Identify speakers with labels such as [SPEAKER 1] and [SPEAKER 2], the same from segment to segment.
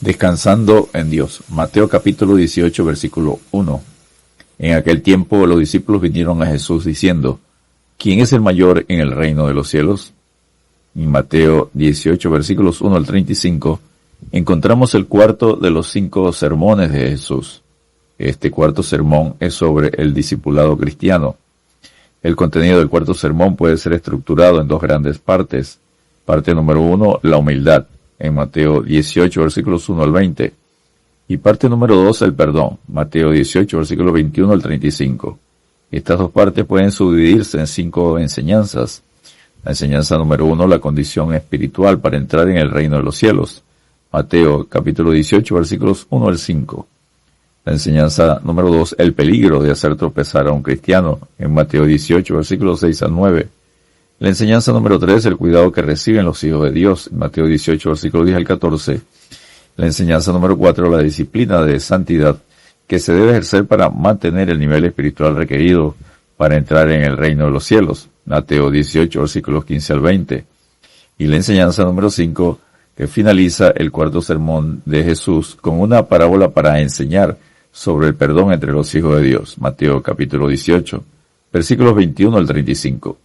[SPEAKER 1] Descansando en Dios. Mateo capítulo 18, versículo 1. En aquel tiempo los discípulos vinieron a Jesús diciendo, ¿quién es el mayor en el reino de los cielos? En Mateo 18, versículos 1 al 35, encontramos el cuarto de los 5 sermones de Jesús. Este cuarto sermón es sobre el discipulado cristiano. El contenido del cuarto sermón puede ser estructurado en 2 grandes partes. Parte número 1, la humildad, en Mateo 18, versículos 1 al 20. Y parte número 2, el perdón, Mateo 18, versículos 21 al 35. Estas 2 partes pueden subdividirse en 5 enseñanzas. La enseñanza número 1, la condición espiritual para entrar en el reino de los cielos. Mateo capítulo 18, versículos 1 al 5. La enseñanza número 2, el peligro de hacer tropezar a un cristiano, en Mateo 18, versículos 6 al 9. La enseñanza número 3, el cuidado que reciben los hijos de Dios, en Mateo 18, versículos 10 al 14. La enseñanza número 4, la disciplina de santidad que se debe ejercer para mantener el nivel espiritual requerido para entrar en el reino de los cielos, Mateo 18, versículos 15 al 20. Y la enseñanza número 5, que finaliza el cuarto sermón de Jesús con una parábola para enseñar sobre el perdón entre los hijos de Dios, Mateo capítulo 18, versículos 21 al 35.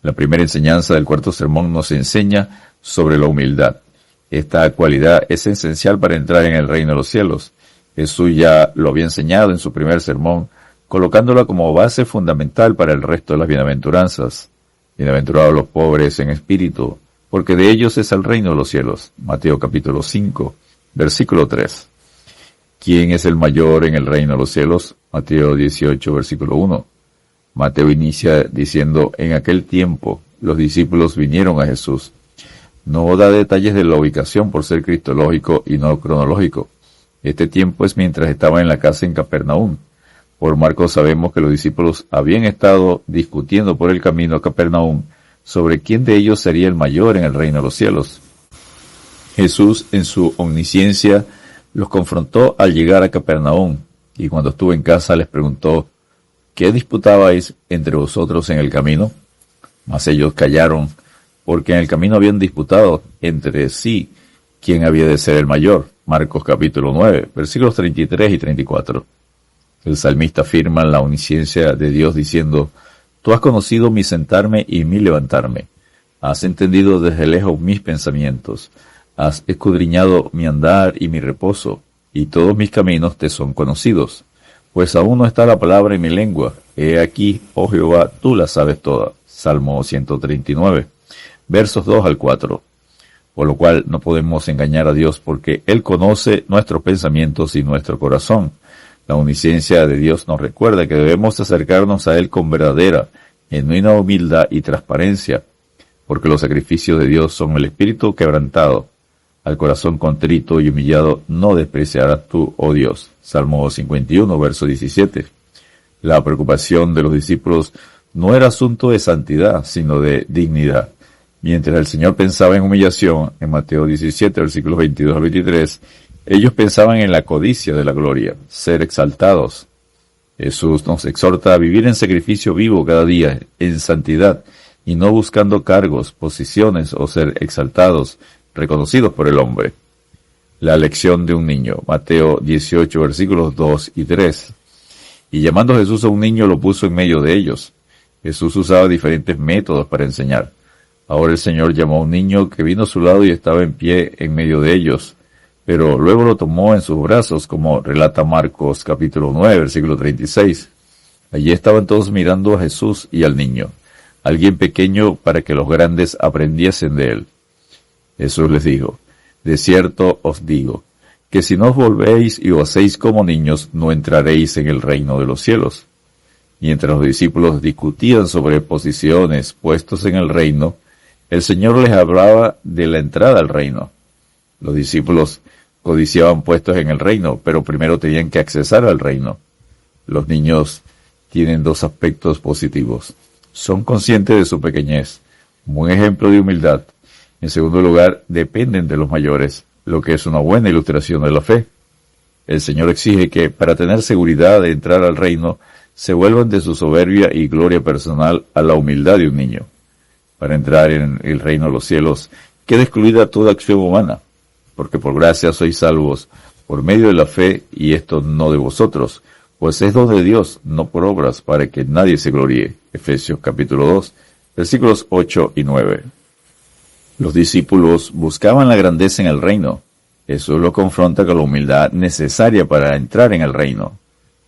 [SPEAKER 1] La primera enseñanza del cuarto sermón nos enseña sobre la humildad. Esta cualidad es esencial para entrar en el reino de los cielos. Jesús ya lo había enseñado en su primer sermón, colocándola como base fundamental para el resto de las bienaventuranzas. Bienaventurados los pobres en espíritu, porque de ellos es el reino de los cielos. Mateo capítulo 5, versículo 3. ¿Quién es el mayor en el reino de los cielos? Mateo 18, versículo 1. Mateo inicia diciendo, en aquel tiempo los discípulos vinieron a Jesús. No da detalles de la ubicación por ser cristológico y no cronológico. Este tiempo es mientras estaba en la casa en Capernaum. Por Marcos sabemos que los discípulos habían estado discutiendo por el camino a Capernaum sobre quién de ellos sería el mayor en el reino de los cielos. Jesús, en su omnisciencia, los confrontó al llegar a Capernaum, y cuando estuvo en casa les preguntó, ¿qué disputabais entre vosotros en el camino? Mas ellos callaron, porque en el camino habían disputado entre sí quién había de ser el mayor. Marcos capítulo 9, versículos 33 y 34. El salmista afirma la omnisciencia de Dios diciendo, tú has conocido mi sentarme y mi levantarme. Has entendido desde lejos mis pensamientos. Has escudriñado mi andar y mi reposo, y todos mis caminos te son conocidos. Pues aún no está la palabra en mi lengua. He aquí, oh Jehová, tú la sabes toda. Salmo 139, versos 2 al 4. Por lo cual no podemos engañar a Dios porque Él conoce nuestros pensamientos y nuestro corazón. La omnisciencia de Dios nos recuerda que debemos acercarnos a Él con verdadera, genuina humildad y transparencia, porque los sacrificios de Dios son el espíritu quebrantado. Al corazón contrito y humillado no despreciarás tú, oh Dios. Salmo 51, verso 17. La preocupación de los discípulos no era asunto de santidad, sino de dignidad. Mientras el Señor pensaba en humillación, en Mateo 17, versículos 22 al 23, ellos pensaban en la codicia de la gloria, ser exaltados. Jesús nos exhorta a vivir en sacrificio vivo cada día, en santidad, y no buscando cargos, posiciones o ser exaltados, reconocidos por el hombre. La lección de un niño, Mateo 18, versículos 2 y 3. Y llamando a Jesús a un niño lo puso en medio de ellos. Jesús usaba diferentes métodos para enseñar. Ahora el Señor llamó a un niño que vino a su lado y estaba en pie en medio de ellos, pero luego lo tomó en sus brazos, como relata Marcos capítulo 9, versículo 36. Allí estaban todos mirando a Jesús y al niño, alguien pequeño para que los grandes aprendiesen de él. Jesús les dijo, de cierto os digo, que si no os volvéis y os hacéis como niños, no entraréis en el reino de los cielos. Mientras los discípulos discutían sobre posiciones puestos en el reino, el Señor les hablaba de la entrada al reino. Los discípulos codiciaban puestos en el reino, pero primero tenían que accesar al reino. Los niños tienen 2 aspectos positivos. Son conscientes de su pequeñez, buen ejemplo de humildad. En segundo lugar, dependen de los mayores, lo que es una buena ilustración de la fe. El Señor exige que, para tener seguridad de entrar al reino, se vuelvan de su soberbia y gloria personal a la humildad de un niño. Para entrar en el reino de los cielos, queda excluida toda acción humana. porque por gracia sois salvos, por medio de la fe, y esto no de vosotros, pues es don de Dios, no por obras, para que nadie se gloríe. Efesios capítulo 2, versículos 8 y 9. Los discípulos buscaban la grandeza en el reino. Jesús lo confronta con la humildad necesaria para entrar en el reino.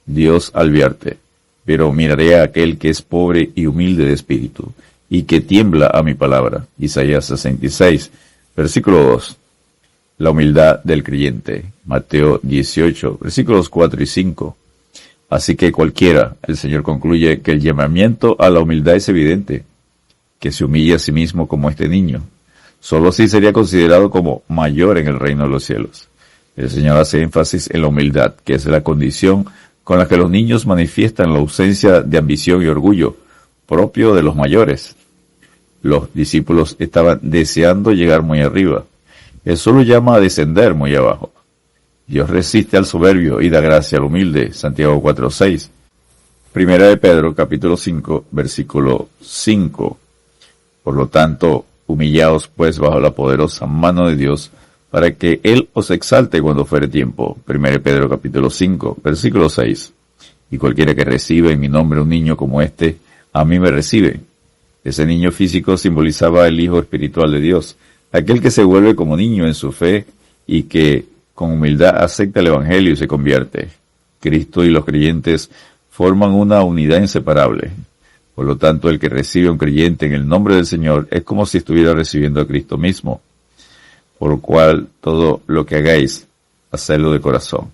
[SPEAKER 1] Dios advierte: pero miraré a aquel que es pobre y humilde de espíritu, y que tiembla a mi palabra. Isaías 66, versículo 2. La humildad del creyente. Mateo 18, versículos 4 y 5. Así que cualquiera, el Señor concluye que el llamamiento a la humildad es evidente, que se humille a sí mismo como este niño. Solo así sería considerado como mayor en el reino de los cielos. El Señor hace énfasis en la humildad, que es la condición con la que los niños manifiestan la ausencia de ambición y orgullo, propio de los mayores. Los discípulos estaban deseando llegar muy arriba. Jesús lo llama a descender muy abajo. Dios resiste al soberbio y da gracia al humilde. Santiago 4:6. Primera de Pedro, capítulo 5, versículo 5. Por lo tanto, humillaos pues bajo la poderosa mano de Dios, para que Él os exalte cuando fuere tiempo. Primera de Pedro, capítulo 5, versículo 6. Y cualquiera que reciba en mi nombre un niño como este, a mí me recibe. Ese niño físico simbolizaba el Hijo espiritual de Dios, aquel que se vuelve como niño en su fe y que con humildad acepta el Evangelio y se convierte. Cristo y los creyentes forman una unidad inseparable. Por lo tanto, el que recibe a un creyente en el nombre del Señor es como si estuviera recibiendo a Cristo mismo. Por lo cual, todo lo que hagáis, hacedlo de corazón,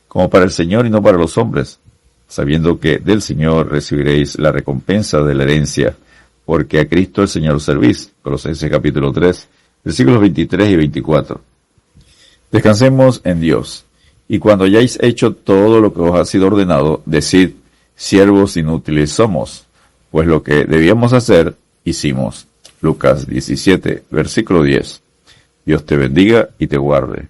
[SPEAKER 1] como para el Señor y no para los hombres, sabiendo que del Señor recibiréis la recompensa de la herencia, porque a Cristo el Señor servís. Colosenses capítulo 3, versículos 23 y 24. Descansemos en Dios, y cuando hayáis hecho todo lo que os ha sido ordenado, decid: siervos inútiles somos, pues lo que debíamos hacer, hicimos. Lucas 17, versículo 10. Dios te bendiga y te guarde.